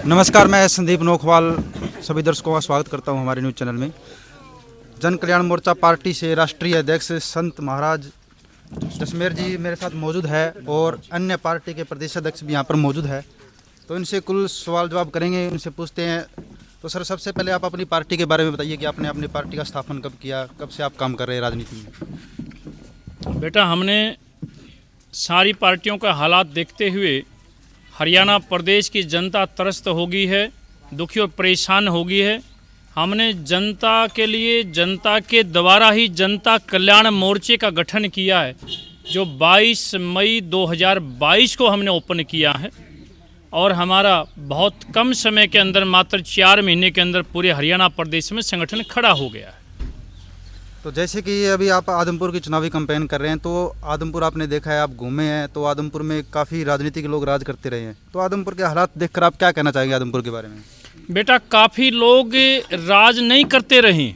नमस्कार, मैं संदीप नोखवाल सभी दर्शकों का स्वागत करता हूं हमारे न्यूज़ चैनल में। जन कल्याण मोर्चा पार्टी से राष्ट्रीय अध्यक्ष संत महाराज दशमेर जी मेरे साथ मौजूद है और अन्य पार्टी के प्रदेश अध्यक्ष भी यहां पर मौजूद है, तो इनसे कुल सवाल जवाब करेंगे। इनसे पूछते हैं, तो सर सबसे पहले आप अपनी पार्टी के बारे में बताइए कि आपने अपनी पार्टी का स्थापन कब किया, कब से आप काम कर रहे हैं राजनीति में? बेटा, हमने सारी पार्टियों का हालात देखते हुए हरियाणा प्रदेश की जनता त्रस्त हो गई है, दुखी और परेशान हो गई है। हमने जनता के लिए, जनता के द्वारा ही जनता कल्याण मोर्चे का गठन किया है, जो 22 मई 2022 को हमने ओपन किया है। और हमारा बहुत कम समय के अंदर, मात्र 4 महीने के अंदर पूरे हरियाणा प्रदेश में संगठन खड़ा हो गया है। तो जैसे कि अभी आप आदमपुर की चुनावी कैंपेन कर रहे हैं, तो आदमपुर आपने देखा है, आप घूमे हैं, तो आदमपुर में काफ़ी राजनीतिक लोग राज करते रहे हैं, तो आदमपुर के हालात देखकर आप क्या कहना चाहेंगे आदमपुर के बारे में? बेटा, काफ़ी लोग राज नहीं करते रहे,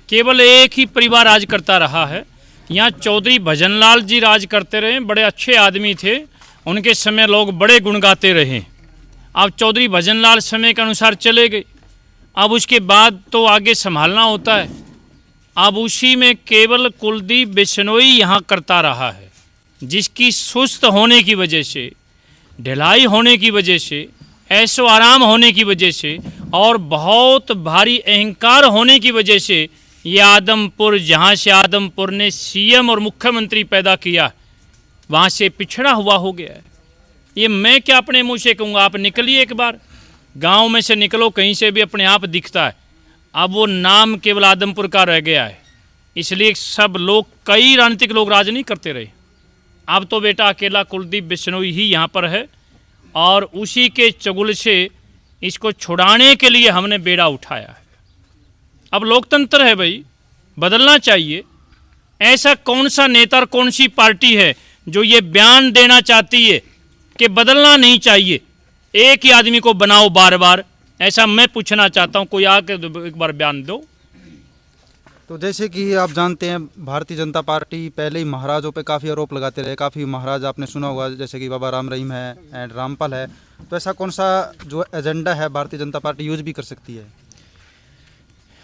केवल एक ही परिवार राज करता रहा है। यहाँ चौधरी भजनलाल जी राज करते रहे, बड़े अच्छे आदमी थे, उनके समय लोग बड़े गुण गाते रहे। अब चौधरी भजनलाल समय के अनुसार चले गए, अब उसके बाद तो आगे संभालना होता है। अब उसी में केवल कुलदीप बिश्नोई यहाँ करता रहा है, जिसकी सुस्त होने की वजह से, ढिलाई होने की वजह से, ऐशो आराम होने की वजह से और बहुत भारी अहंकार होने की वजह से ये आदमपुर, जहाँ से आदमपुर ने सीएम और मुख्यमंत्री पैदा किया, वहाँ से पिछड़ा हुआ हो गया है। ये मैं क्या अपने मुँह से कहूँगा? आप निकलिए एक बार, गांव में से निकलो, कहीं से भी अपने आप दिखता है। अब वो नाम केवल आदमपुर का रह गया है, इसलिए सब लोग, कई राजनीतिक लोग राज नहीं करते रहे। अब तो बेटा अकेला कुलदीप बिश्नोई ही यहाँ पर है, और उसी के चुगल से इसको छुड़ाने के लिए हमने बेड़ा उठाया है। अब लोकतंत्र है भाई, बदलना चाहिए। ऐसा कौन सा नेता और कौन सी पार्टी है जो ये बयान देना चाहती है कि बदलना नहीं चाहिए, एक ही आदमी को बनाओ बार बार? ऐसा मैं पूछना चाहता हूँ, कोई आके एक बार बयान दो। तो जैसे कि आप जानते हैं, भारतीय जनता पार्टी पहले ही महाराजों पे काफ़ी आरोप लगाते रहे। काफ़ी महाराज आपने सुना होगा, जैसे कि बाबा राम रहीम है एंड रामपाल है। तो ऐसा कौन सा जो एजेंडा है भारतीय जनता पार्टी यूज भी कर सकती है?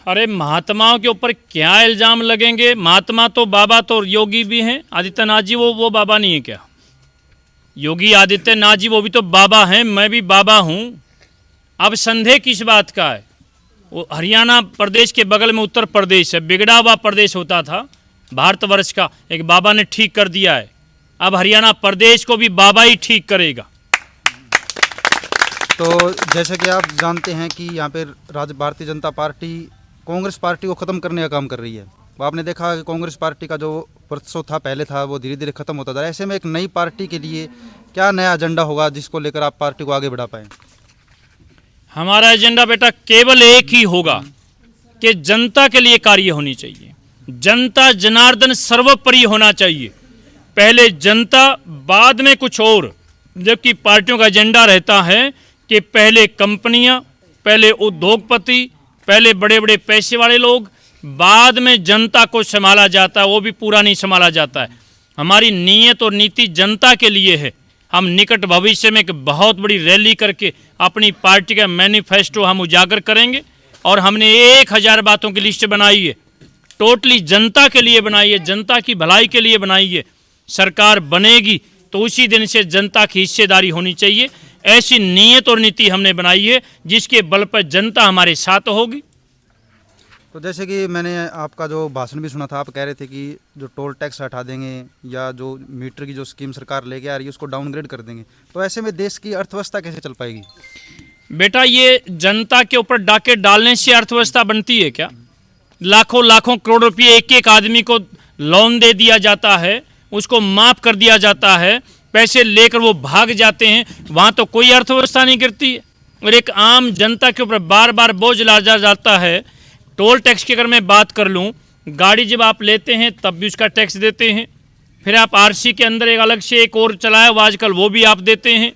अरे, महात्माओं के ऊपर क्या इल्ज़ाम लगेंगे? महात्मा तो, बाबा तो योगी भी हैं। आदित्यनाथ जी वो बाबा नहीं है क्या? योगी आदित्यनाथ जी वो भी तो बाबा हैं, मैं भी बाबा हूँ। अब संदेह किस बात का है? वो हरियाणा प्रदेश के बगल में उत्तर प्रदेश है, बिगड़ा हुआ प्रदेश होता था भारतवर्ष का, एक बाबा ने ठीक कर दिया है। अब हरियाणा प्रदेश को भी बाबा ही ठीक करेगा। तो जैसे कि आप जानते हैं कि यहाँ पे भारतीय जनता पार्टी कांग्रेस पार्टी को ख़त्म करने का काम कर रही है। वो आपने देखा कि कांग्रेस पार्टी का जो वर्चस्व था, पहले था, वो धीरे धीरे ख़त्म होता जा रहा है। ऐसे में एक नई पार्टी के लिए क्या नया एजेंडा होगा जिसको लेकर आप पार्टी को आगे बढ़ा पाएँ? हमारा एजेंडा बेटा केवल एक ही होगा कि जनता के लिए कार्य होनी चाहिए। जनता जनार्दन सर्वोपरि होना चाहिए। पहले जनता, बाद में कुछ और। जबकि पार्टियों का एजेंडा रहता है कि पहले कंपनियां, पहले उद्योगपति, पहले बड़े बड़े पैसे वाले लोग, बाद में जनता को संभाला जाता है। वो भी पूरा नहीं संभाला जाता है। हमारी नीयत और नीति जनता के लिए है। हम निकट भविष्य में एक बहुत बड़ी रैली करके अपनी पार्टी का मैनिफेस्टो हम उजागर करेंगे, और हमने 1000 बातों की लिस्ट बनाई है, टोटली जनता के लिए बनाई है, जनता की भलाई के लिए बनाई है। सरकार बनेगी तो उसी दिन से जनता की हिस्सेदारी होनी चाहिए। ऐसी नीयत और नीति हमने बनाई है जिसके बल पर जनता हमारे साथ होगी। तो जैसे कि मैंने आपका जो भाषण भी सुना था, आप कह रहे थे कि जो टोल टैक्स हटा देंगे या जो मीटर की जो स्कीम सरकार लेके आ रही है उसको डाउनग्रेड कर देंगे, तो ऐसे में देश की अर्थव्यवस्था कैसे चल पाएगी? बेटा, ये जनता के ऊपर डाके डालने से अर्थव्यवस्था बनती है क्या? लाखों लाखों करोड़ रुपये एक एक आदमी को लोन दे दिया जाता है, उसको माफ़ कर दिया जाता है, पैसे लेकर वो भाग जाते हैं, वहाँ तो कोई अर्थव्यवस्था नहीं गिरती है। और एक आम जनता के ऊपर बार बार बोझ लादा जाता है। टोल टैक्स की अगर मैं बात कर लूँ, गाड़ी जब आप लेते हैं तब भी उसका टैक्स देते हैं, फिर आप आरसी के अंदर एक अलग से एक और चलाया वो आजकल, वो भी आप देते हैं,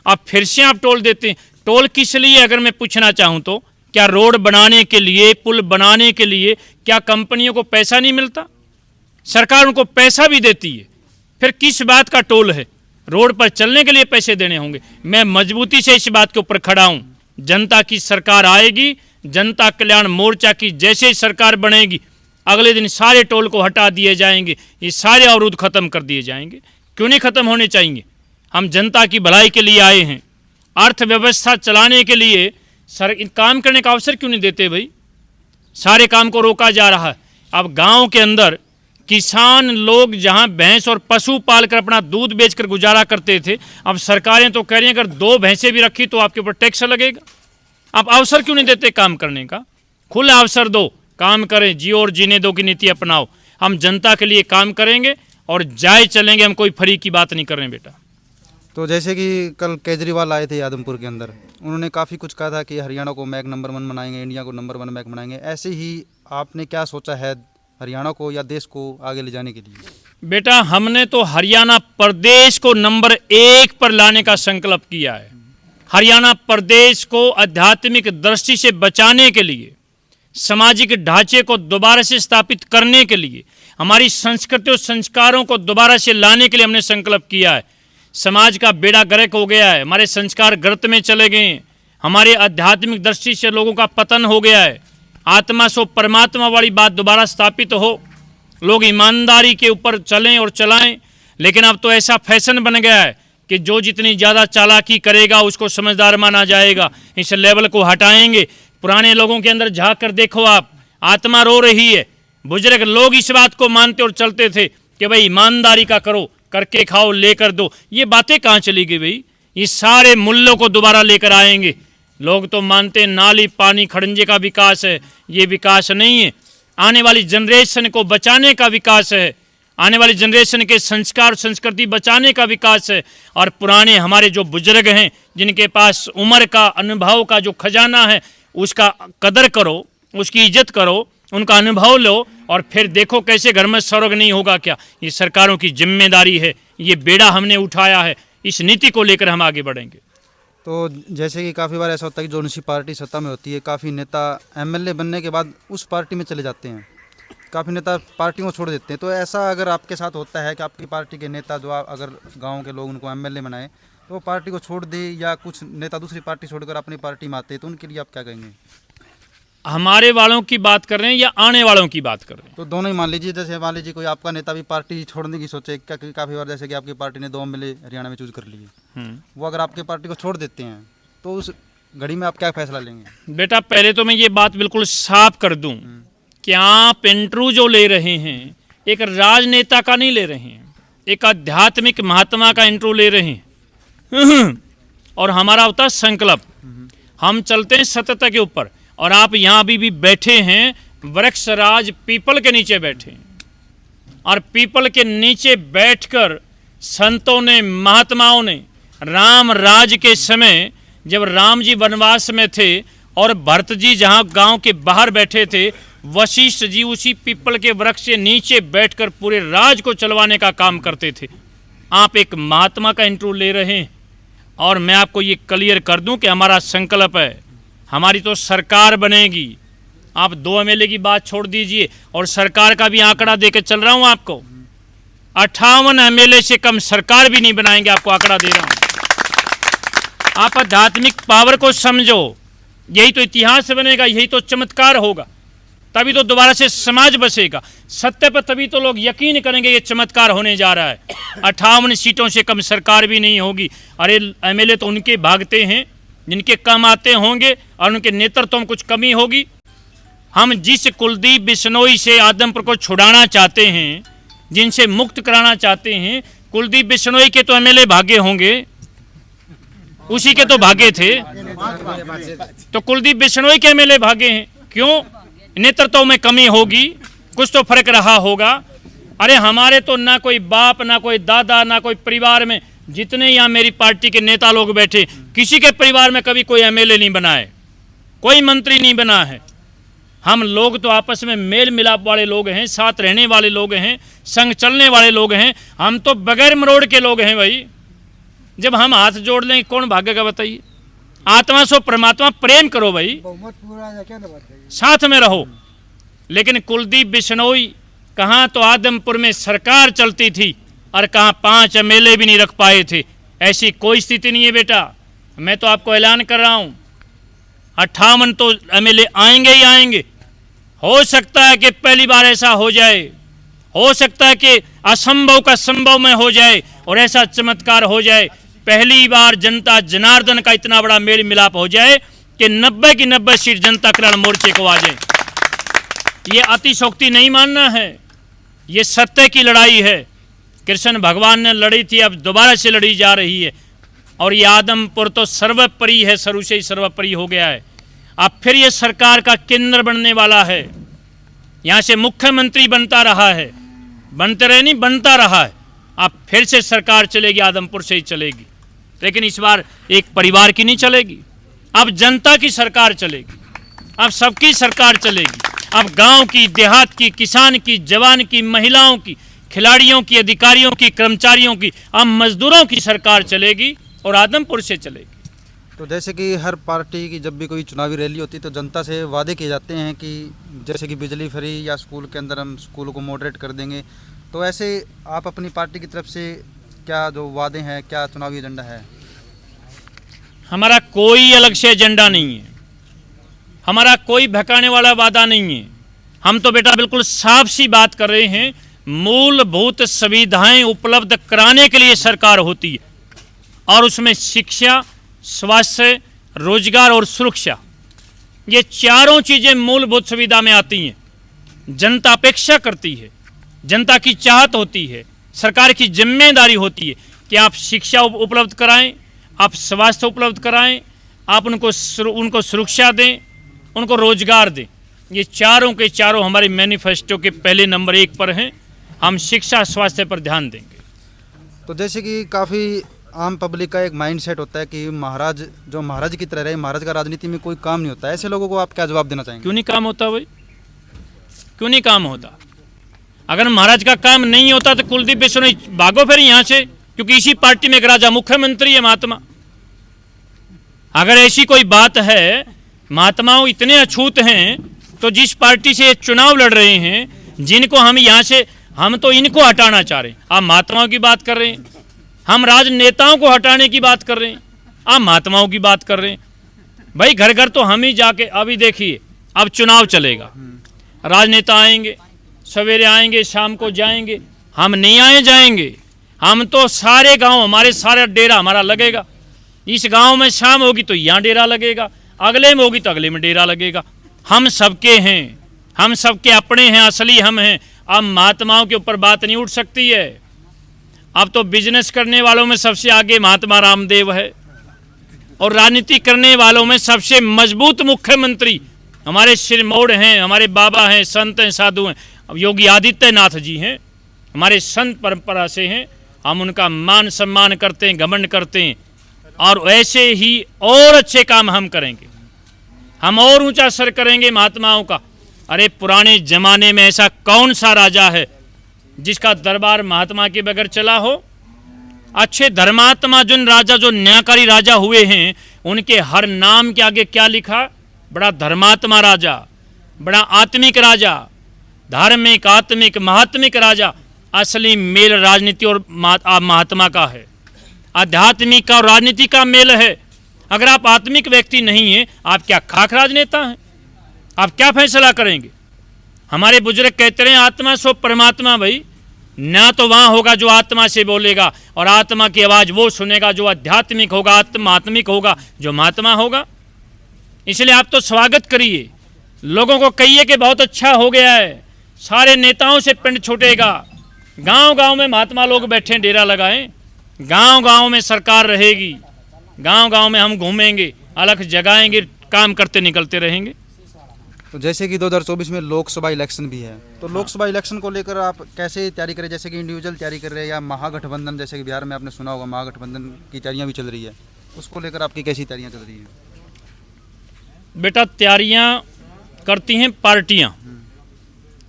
अब फिर से आप टोल देते हैं। टोल किस लिए, अगर मैं पूछना चाहूँ तो? क्या रोड बनाने के लिए, पुल बनाने के लिए क्या कंपनियों को पैसा नहीं मिलता? सरकार उनको पैसा भी देती है, फिर किस बात का टोल है? रोड पर चलने के लिए पैसे देने होंगे। मैं मजबूती से इस बात के ऊपर खड़ा हूँ जनता की सरकार आएगी, जनता कल्याण मोर्चा की जैसे ही सरकार बनेगी, अगले दिन सारे टोल को हटा दिए जाएंगे, ये सारे अवरोध खत्म कर दिए जाएंगे। क्यों नहीं खत्म होने चाहिए? हम जनता की भलाई के लिए आए हैं, अर्थव्यवस्था चलाने के लिए। सर काम करने का अवसर क्यों नहीं देते भाई? सारे काम को रोका जा रहा है। अब गांव के अंदर किसान लोग जहां भैंस और पशु पालकर अपना दूध बेचकर गुजारा करते थे, अब सरकारें तो कह रही हैं अगर 2 भैंसें भी रखी तो आपके ऊपर टैक्स लगेगा। अब अवसर क्यों नहीं देते काम करने का? खुला अवसर दो, काम करें, जियो और जीने दो की नीति अपनाओ। हम जनता के लिए काम करेंगे और जाए चलेंगे, हम कोई फ्री की बात नहीं कर रहे हैं बेटा। तो जैसे कि कल केजरीवाल आए थे आदमपुर के अंदर, उन्होंने काफ़ी कुछ कहा था कि हरियाणा को मैक नंबर 1 बनाएंगे, इंडिया को नंबर 1 मैक बनाएंगे। ऐसे ही आपने क्या सोचा है हरियाणा को या देश को आगे ले जाने के लिए? बेटा हमने तो हरियाणा प्रदेश को नंबर 1 पर लाने का संकल्प किया है। हरियाणा प्रदेश को आध्यात्मिक दृष्टि से बचाने के लिए, सामाजिक ढांचे को दोबारा से स्थापित करने के लिए, हमारी संस्कृति और संस्कारों को दोबारा से लाने के लिए हमने संकल्प किया है। समाज का बेड़ा गर्क हो गया है, हमारे संस्कार गर्त में चले गए हैं, हमारे आध्यात्मिक दृष्टि से लोगों का पतन हो गया है। आत्मा सो परमात्मा वाली बात दोबारा स्थापित हो, लोग ईमानदारी के ऊपर चलें और चलाएं। लेकिन अब तो ऐसा फैशन बन गया है कि जो जितनी ज़्यादा चालाकी करेगा उसको समझदार माना जाएगा। इस लेवल को हटाएंगे। पुराने लोगों के अंदर झाँक कर देखो आप, आत्मा रो रही है। बुजुर्ग लोग इस बात को मानते और चलते थे कि भाई ईमानदारी का करो, करके खाओ, लेकर दो। ये बातें कहाँ चली गई भाई? ये सारे मूल्यों को दोबारा लेकर आएंगे। लोग तो मानते नाली पानी खड़ंजे का विकास है, ये विकास नहीं है। आने वाली जनरेशन को बचाने का विकास है, आने वाली जनरेशन के संस्कार संस्कृति बचाने का विकास है। और पुराने हमारे जो बुजुर्ग हैं, जिनके पास उम्र का अनुभव का जो खजाना है, उसका कदर करो, उसकी इज्जत करो, उनका अनुभव लो और फिर देखो कैसे घर में स्वर्ग नहीं होगा क्या। ये सरकारों की जिम्मेदारी है, ये बेड़ा हमने उठाया है, इस नीति को लेकर हम आगे बढ़ेंगे। तो जैसे कि काफ़ी बार ऐसा होता है कि जो सी पार्टी सत्ता में होती है, काफ़ी नेता एमएलए बनने के बाद उस पार्टी में चले जाते हैं, काफ़ी नेता पार्टियों को छोड़ देते हैं। तो ऐसा अगर आपके साथ होता है कि आपकी पार्टी के नेता जो अगर गांव के लोग उनको एमएलए बनाए तो वो पार्टी को छोड़ दे, या कुछ नेता दूसरी पार्टी छोड़कर अपनी पार्टी में आते हैं, तो उनके लिए आप क्या कहेंगे? हमारे वालों की बात कर रहे हैं या आने वालों की बात कर रहे हैं? तो दोनों ही मान लीजिए। जैसे मान लीजिए कोई आपका नेता भी पार्टी छोड़ने की सोचे, काफ़ी बार जैसे कि आपकी पार्टी ने 2 एमएलए हरियाणा में चूज कर लिए, वो अगर आपकी पार्टी को छोड़ देते हैं तो उस घड़ी में आप क्या फैसला लेंगे? बेटा पहले तो मैं ये बात बिल्कुल साफ कर दूं कि आप इंटरव्यू जो ले रहे हैं एक राजनेता का नहीं ले रहे हैं, एक आध्यात्मिक महात्मा का इंटरव्यू ले रहे हैं। और हमारा होता है संकल्प, हम चलते हैं सत्यता के ऊपर। और आप यहाँ अभी भी बैठे हैं वृक्षराज पीपल के नीचे बैठे हैं, और पीपल के नीचे बैठकर संतों ने, महात्माओं ने राम राज के समय जब राम जी वनवास में थे और भरत जी जहाँ गांव के बाहर बैठे थे, वशिष्ठ जी उसी पीपल के वृक्ष से नीचे बैठकर पूरे राज को चलवाने का काम करते थे। आप एक महात्मा का इंटरव्यू ले रहे हैं। और मैं आपको ये क्लियर कर दूं कि हमारा संकल्प है, हमारी तो सरकार बनेगी। आप 2 एमएलए की बात छोड़ दीजिए, और सरकार का भी आंकड़ा देकर चल रहा हूं आपको, 58 एमएलए से कम सरकार भी नहीं बनाएंगे, आपको आंकड़ा दे रहा हूं। आप आध्यात्मिक पावर को समझो, यही तो इतिहास बनेगा, यही तो चमत्कार होगा, तभी तो दोबारा से समाज बसेगा। सत्य पर तभी तो लोग यकीन करेंगे ये चमत्कार होने जा रहा है। 58 सीटों से कम सरकार भी नहीं होगी। अरे एमएलए तो उनके भागते हैं जिनके कम आते होंगे और उनके नेतृत्व में कुछ कमी होगी। हम जिस कुलदीप बिश्नोई से आदमपुर को छुड़ाना चाहते हैं, जिनसे मुक्त कराना चाहते हैं, कुलदीप बिश्नोई के तो एमएलए भागे होंगे, उसी के तो भागे थे। तो कुलदीप बिश्नोई के एमएलए भागे हैं, क्यों? नेतृत्व में कमी होगी, कुछ तो फर्क रहा होगा। अरे हमारे तो ना कोई बाप, ना कोई दादा, ना कोई परिवार में, जितने यहाँ मेरी पार्टी के नेता लोग बैठे, किसी के परिवार में कभी कोई एमएलए नहीं बना है, कोई मंत्री नहीं बना है। हम लोग तो आपस में मेल मिलाप वाले लोग हैं, साथ रहने वाले लोग हैं, संग चलने वाले लोग हैं। हम तो बगैर मरोड़ के लोग हैं भाई। जब हम हाथ जोड़ लें कौन भागेगा बताइए? आत्मा सो परमात्मा, प्रेम करो भाई, साथ में रहो। लेकिन कुलदीप बिश्नोई कहाँ तो आदमपुर में सरकार चलती थी और कहाँ 5 एमएलए भी नहीं रख पाए थे। ऐसी कोई स्थिति नहीं है बेटा। मैं तो आपको ऐलान कर रहा हूँ, 58 तो एमएलए आएंगे ही आएंगे। हो सकता है कि पहली बार ऐसा हो जाए, हो सकता है कि असंभव का संभव में हो जाए और ऐसा चमत्कार हो जाए, पहली बार जनता जनार्दन का इतना बड़ा मेल मिलाप हो जाए कि 90 की 90 सीट जनता कल्याण मोर्चे को आ जाए। ये अतिशोक्ति नहीं मानना है, ये सत्य की लड़ाई है। कृष्ण भगवान ने लड़ी थी, अब दोबारा से लड़ी जा रही है। और ये आदमपुर तो सर्वोपरि है, शुरू से ही सर्वोपरि हो गया है। अब फिर ये सरकार का केंद्र बनने वाला है। यहाँ से मुख्यमंत्री बनता रहा है, बनते रहे नहीं, बनता रहा है। अब फिर से सरकार चलेगी, आदमपुर से ही चलेगी, लेकिन इस बार एक परिवार की नहीं चलेगी, अब जनता की सरकार चलेगी, अब सबकी सरकार चलेगी। अब गांव की, देहात की, किसान की, जवान की, महिलाओं की, खिलाड़ियों की, अधिकारियों की, कर्मचारियों की, अब मजदूरों की सरकार चलेगी और आदमपुर से चलेगी। तो जैसे कि हर पार्टी की जब भी कोई चुनावी रैली होती है तो जनता से वादे किए जाते हैं कि जैसे कि बिजली फ्री या स्कूल के अंदर हम स्कूलों को मॉडरेट कर देंगे, तो ऐसे आप अपनी पार्टी की तरफ से क्या जो वादे हैं, क्या चुनावी एजेंडा है? हमारा कोई अलग से एजेंडा नहीं है, हमारा कोई भकाने वाला वादा नहीं है। हम तो बेटा बिल्कुल साफ सी बात कर रहे हैं, मूलभूत सुविधाएं उपलब्ध कराने के लिए सरकार होती है और उसमें शिक्षा, स्वास्थ्य, रोजगार और सुरक्षा, ये चारों चीज़ें मूलभूत सुविधा में आती हैं। जनता अपेक्षा करती है, जनता की चाहत होती है, सरकार की जिम्मेदारी होती है कि आप शिक्षा उपलब्ध कराएं, आप स्वास्थ्य उपलब्ध कराएं, आप उनको सुरक्षा दें, उनको रोजगार दें। ये चारों के चारों हमारे मैनिफेस्टो के पहले नंबर 1 पर हैं। हम शिक्षा, स्वास्थ्य पर ध्यान देंगे। तो जैसे कि काफ़ी आम पब्लिक का एक माइंडसेट होता है कि महाराज जो महाराज की तरह रहे, महाराज का राजनीति में कोई काम नहीं होता, ऐसे लोगों को आप क्या जवाब देना चाहेंगे? क्यों नहीं काम होता भाई, क्यों नहीं काम होता? अगर महाराज का काम नहीं होता तो कुलदीप बिश्नोई भागो फिर यहाँ से, क्योंकि इसी पार्टी में एक राजा मुख्यमंत्री है, महात्मा। अगर ऐसी कोई बात है, महात्माओं इतने अछूत हैं, तो जिस पार्टी से चुनाव लड़ रहे हैं, जिनको हम यहाँ से, हम तो इनको हटाना चाह रहे हैं, आप महात्माओं की बात कर रहे हैं। हम राजनेताओं को हटाने की बात कर रहे हैं, आप महात्माओं की बात कर रहे हैं। भाई घर घर तो हम ही जाके, अभी देखिए अब चुनाव चलेगा, राजनेता आएंगे, सवेरे आएंगे, शाम को जाएंगे। हम नहीं आए जाएंगे, हम तो सारे गांव, हमारे सारा डेरा हमारा लगेगा। इस गांव में शाम होगी तो यहाँ डेरा लगेगा, अगले में होगी तो अगले में डेरा लगेगा। हम सबके हैं, हम सबके अपने हैं, असली हम हैं। अब महात्माओं के ऊपर बात नहीं उठ सकती है। अब तो बिजनेस करने वालों में सबसे आगे महात्मा रामदेव है और राजनीति करने वालों में सबसे मजबूत मुख्यमंत्री हमारे सिरमौर हैं, हमारे बाबा हैं, संत हैं, साधु हैं। अब योगी आदित्यनाथ जी हैं, हमारे संत परंपरा से हैं। हम उनका मान सम्मान करते हैं, घमंड करते हैं, और ऐसे ही और अच्छे काम हम करेंगे, हम और ऊंचा सर करेंगे महात्माओं का। अरे पुराने जमाने में ऐसा कौन सा राजा है जिसका दरबार महात्मा के बगैर चला हो? अच्छे धर्मात्मा जिन राजा, जो न्यायकारी राजा हुए हैं, उनके हर नाम के आगे क्या लिखा? बड़ा धर्मात्मा राजा, बड़ा आत्मिक राजा, धार्मिक, आत्मिक, महात्मिक राजा। असली मेल राजनीति और महात्मा का है, आध्यात्मिक का और राजनीति का मेल है। अगर आप आत्मिक व्यक्ति नहीं हैं, आप क्या खाक राजनेता हैं? आप क्या फैसला करेंगे? हमारे बुजुर्ग कहते रहे, आत्मा सो परमात्मा। भाई ना तो वहाँ होगा जो आत्मा से बोलेगा, और आत्मा की आवाज़ वो सुनेगा जो आध्यात्मिक होगा, आत्मात्मिक होगा, जो महात्मा होगा। इसलिए आप तो स्वागत करिए, लोगों को कहिए कि बहुत अच्छा हो गया है, सारे नेताओं से पिंड छूटेगा। गांव गांव में महात्मा लोग बैठे डेरा लगाएं, गांव गांव में सरकार रहेगी, गांव गांव में हम घूमेंगे, अलग जगाएंगे, काम करते निकलते रहेंगे। तो जैसे कि 2024 में लोकसभा इलेक्शन भी है, तो लोकसभा इलेक्शन को लेकर आप कैसे तैयारी करें? जैसे कि इंडिविजुअल तैयारी कर रहे हैं या महागठबंधन, जैसे कि बिहार में आपने सुना होगा महागठबंधन की तैयारियां भी चल रही है, उसको लेकर आपकी कैसी तैयारियां चल रही हैं? बेटा तैयारियां करती हैं पार्टियां,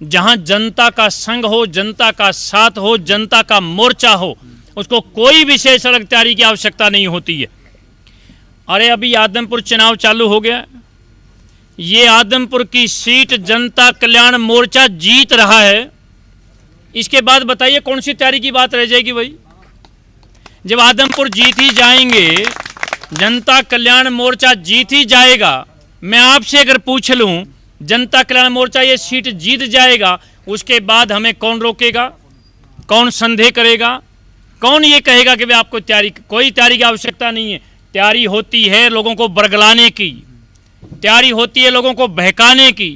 जहां जनता का संग हो, जनता का साथ हो, जनता का मोर्चा हो, उसको कोई विशेष अलग तैयारी की आवश्यकता नहीं होती है। अरे अभी आदमपुर चुनाव चालू हो गया, ये आदमपुर की सीट जनता कल्याण मोर्चा जीत रहा है। इसके बाद बताइए कौन सी तैयारी की बात रह जाएगी भाई? जब आदमपुर जीत ही जाएंगे, जनता कल्याण मोर्चा जीत ही जाएगा, मैं आपसे अगर पूछ लूं जनता कल्याण मोर्चा ये सीट जीत जाएगा, उसके बाद हमें कौन रोकेगा, कौन संदेह करेगा, कौन ये कहेगा कि भाई आपको कोई तैयारी की आवश्यकता नहीं है। तैयारी होती है लोगों को बरगलाने की, तैयारी होती है लोगों को बहकाने की,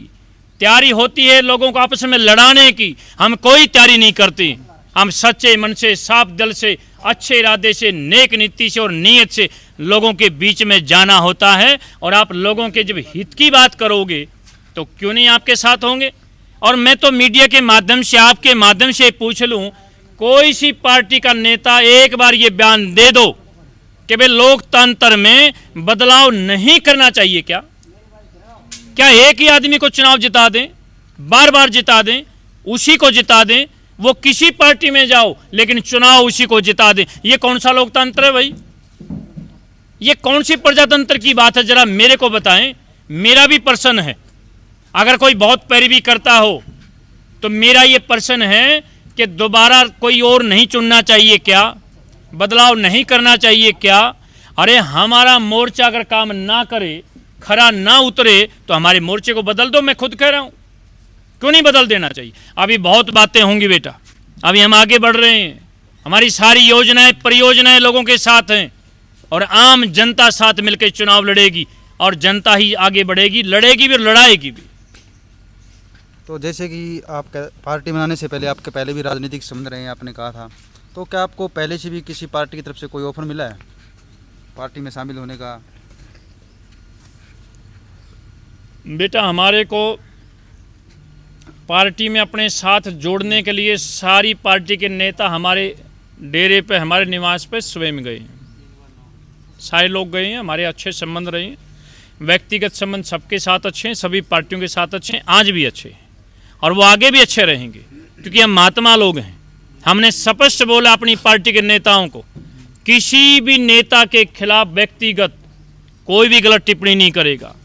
तैयारी होती है लोगों को आपस में लड़ाने की। हम कोई तैयारी नहीं करते, हम सच्चे मन से, साफ दिल से, अच्छे इरादे से, नेक नीति से और नीयत से लोगों के बीच में जाना होता है। और आप लोगों के जब हित की बात करोगे तो क्यों नहीं आपके साथ होंगे। और मैं तो मीडिया के माध्यम से, आपके माध्यम से पूछ लूं, कोई सी पार्टी का नेता एक बार ये बयान दे दो कि भाई लोकतंत्र में बदलाव नहीं करना चाहिए। क्या एक ही आदमी को चुनाव जिता दें, बार बार जिता दें, उसी को जिता दें, वो किसी पार्टी में जाओ लेकिन चुनाव उसी को जिता दें, ये कौन सा लोकतंत्र है भाई? ये कौन सी प्रजातंत्र की बात है? जरा मेरे को बताएं। मेरा भी प्रश्न है, अगर कोई बहुत पैरवी करता हो तो मेरा ये प्रश्न है कि दोबारा कोई और नहीं चुनना चाहिए क्या? बदलाव नहीं करना चाहिए क्या? अरे हमारा मोर्चा अगर काम ना करे, खरा ना उतरे तो हमारे मोर्चे को बदल दो। मैं खुद कह रहा हूं, क्यों नहीं बदल देना चाहिए? अभी बहुत बातें होंगी बेटा, अभी हम आगे बढ़ रहे हैं। हमारी सारी योजनाएं, परियोजनाएं लोगों के साथ हैं और आम जनता साथ मिलकर चुनाव लड़ेगी और जनता ही आगे बढ़ेगी, लड़ेगी भी और लड़ाएगी भी। तो जैसे कि आप पार्टी बनाने से पहले आपके पहले भी राजनीतिक संबंध रहे हैं, आपने कहा था, तो क्या आपको पहले से भी किसी पार्टी की तरफ से कोई ऑफर मिला है पार्टी में शामिल होने का? बेटा हमारे को पार्टी में अपने साथ जोड़ने के लिए सारी पार्टी के नेता हमारे डेरे पे, हमारे निवास पे स्वयं गए हैं। सारे लोग गए हैं, हमारे अच्छे संबंध रहे हैं, व्यक्तिगत संबंध सबके साथ अच्छे हैं, सभी पार्टियों के साथ अच्छे हैं, आज भी अच्छे हैं और वो आगे भी अच्छे रहेंगे, क्योंकि हम महात्मा लोग हैं। हमने स्पष्ट बोला अपनी पार्टी के नेताओं को, किसी भी नेता के खिलाफ व्यक्तिगत कोई भी गलत टिप्पणी नहीं करेगा,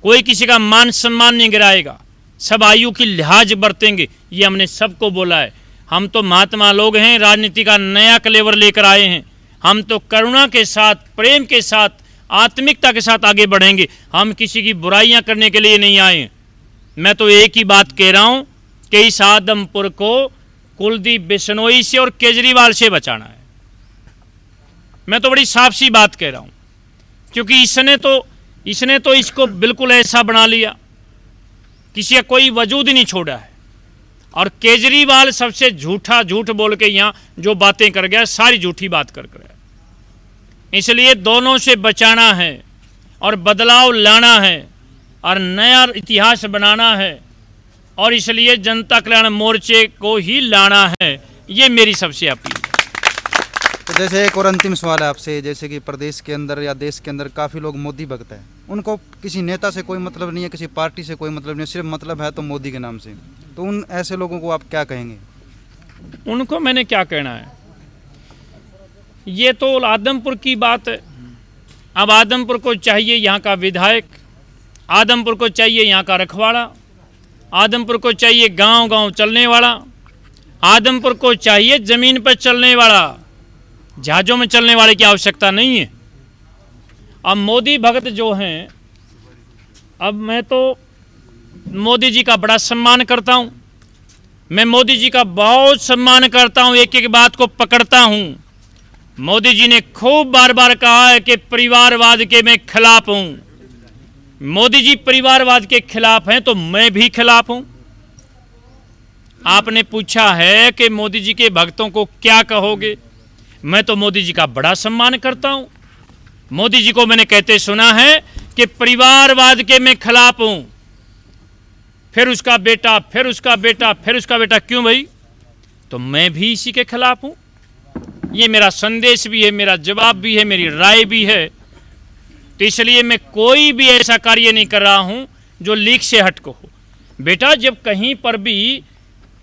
कोई किसी का मान सम्मान नहीं गिराएगा, सब आयु की लिहाज बरतेंगे, ये हमने सबको बोला है। हम तो महात्मा लोग हैं, राजनीति का नया क्लेवर लेकर आए हैं। हम तो करुणा के साथ, प्रेम के साथ, आत्मिकता के साथ आगे बढ़ेंगे। हम किसी की बुराइयां करने के लिए नहीं आए हैं। मैं तो एक ही बात कह रहा हूं कि इस आदमपुर को कुलदीप बिश्नोई से और केजरीवाल से बचाना है। मैं तो बड़ी साफ सी बात कह रहा हूं, क्योंकि इसने तो इसको बिल्कुल ऐसा बना लिया, किसी का कोई वजूद ही नहीं छोड़ा है। और केजरीवाल सबसे झूठ बोल के यहाँ जो बातें कर गया, सारी झूठी बात कर गया। इसलिए दोनों से बचाना है और बदलाव लाना है और नया इतिहास बनाना है, और इसलिए जनता कल्याण मोर्चे को ही लाना है। ये मेरी सबसे अपील है। तो जैसे एक और अंतिम सवाल है आपसे, जैसे कि प्रदेश के अंदर या देश के अंदर काफ़ी लोग मोदी भक्त हैं, उनको किसी नेता से कोई मतलब नहीं है, किसी पार्टी से कोई मतलब नहीं है, सिर्फ मतलब है तो मोदी के नाम से, तो उन ऐसे लोगों को आप क्या कहेंगे? उनको मैंने क्या कहना है, ये तो आदमपुर की बात है। अब आदमपुर को चाहिए यहाँ का विधायक, आदमपुर को चाहिए यहाँ का रखवाड़ा, आदमपुर को चाहिए गांव-गांव चलने वाला, आदमपुर को चाहिए ज़मीन पर चलने वाला, जहाज़ों में चलने वाले की आवश्यकता नहीं है। अब मोदी भक्त जो हैं, अब मैं तो मोदी जी का बड़ा सम्मान करता हूँ, मैं मोदी जी का बहुत सम्मान करता हूँ, एक एक बात को पकड़ता हूँ। मोदी जी ने खूब बार बार कहा है कि परिवारवाद के मैं खिलाफ हूँ। मोदी जी परिवारवाद के खिलाफ हैं तो मैं भी खिलाफ हूँ। आपने पूछा है कि मोदी जी के भक्तों को क्या कहोगे, मैं तो मोदी जी का बड़ा सम्मान करता हूँ। मोदी जी को मैंने कहते सुना है कि परिवारवाद के मैं खिलाफ हूँ, फिर उसका बेटा, फिर उसका बेटा, फिर उसका बेटा, क्यों भाई? तो मैं भी इसी के खिलाफ हूँ। ये मेरा संदेश भी है, मेरा जवाब भी है, मेरी राय भी है। तो इसलिए मैं कोई भी ऐसा कार्य नहीं कर रहा हूँ जो लीक से हट को हो। बेटा जब कहीं पर भी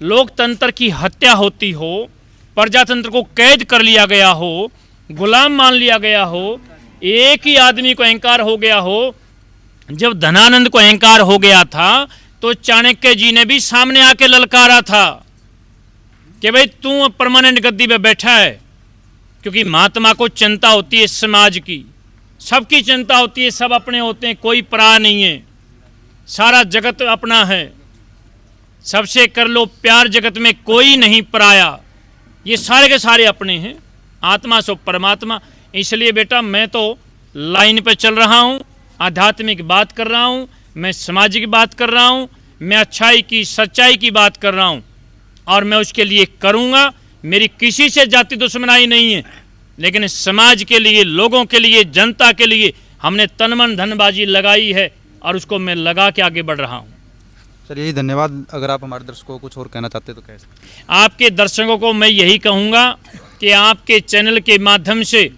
लोकतंत्र की हत्या होती हो, प्रजातंत्र को कैद कर लिया गया हो, गुलाम मान लिया गया हो, एक ही आदमी को अहंकार हो गया हो, जब धनानंद को अहंकार हो गया था तो चाणक्य जी ने भी सामने आके ललकारा था कि भाई तू परमानेंट गद्दी पे बैठा है, क्योंकि महात्मा को चिंता होती है समाज की, सबकी चिंता होती है, सब अपने होते हैं, कोई पराया नहीं है, सारा जगत अपना है, सबसे कर लो प्यार, जगत में कोई नहीं पराया, ये सारे के सारे अपने हैं, आत्मा सो परमात्मा। इसलिए बेटा मैं तो लाइन पर चल रहा हूँ, आध्यात्मिक बात कर रहा हूँ, मैं सामाजिक बात कर रहा हूँ, मैं अच्छाई की सच्चाई की बात कर रहा हूँ और मैं उसके लिए करूँगा। मेरी किसी से जाति दुश्मनाई नहीं है, लेकिन समाज के लिए, लोगों के लिए, जनता के लिए हमने तन मन धनबाजी लगाई है और उसको मैं लगा के आगे बढ़ रहा हूँ। सर यही धन्यवाद। अगर आप हमारे दर्शकों को कुछ और कहना चाहते तो कह सकते हैं। आपके दर्शकों को मैं यही कहूँगा कि आपके चैनल के माध्यम से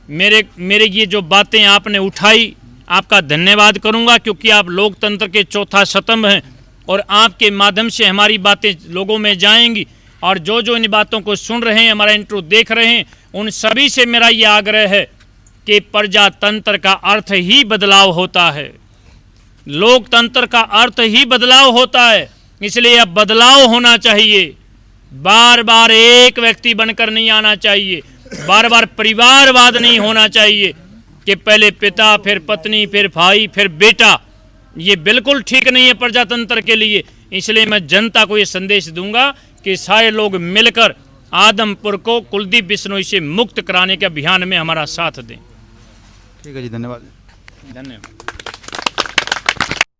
मेरे ये जो बातें आपने उठाई, आपका धन्यवाद करूँगा, क्योंकि आप लोकतंत्र के चौथा स्तंभ हैं और आपके माध्यम से हमारी बातें लोगों में जाएंगी। और जो जो इन बातों को सुन रहे हैं, हमारा इंट्रो देख रहे हैं, उन सभी से मेरा ये आग्रह है कि प्रजातंत्र का अर्थ ही बदलाव होता है, लोकतंत्र का अर्थ ही बदलाव होता है। इसलिए अब बदलाव होना चाहिए, बार बार एक व्यक्ति बनकर नहीं आना चाहिए, बार बार परिवारवाद नहीं होना चाहिए कि पहले पिता, फिर पत्नी, फिर भाई, फिर बेटा। ये बिल्कुल ठीक नहीं है प्रजातंत्र के लिए। इसलिए मैं जनता को ये संदेश दूंगा कि सारे लोग मिलकर आदमपुर को कुलदीप बिश्नोई से मुक्त कराने के अभियान में हमारा साथ दें। ठीक है जी, धन्यवाद। धन्यवाद।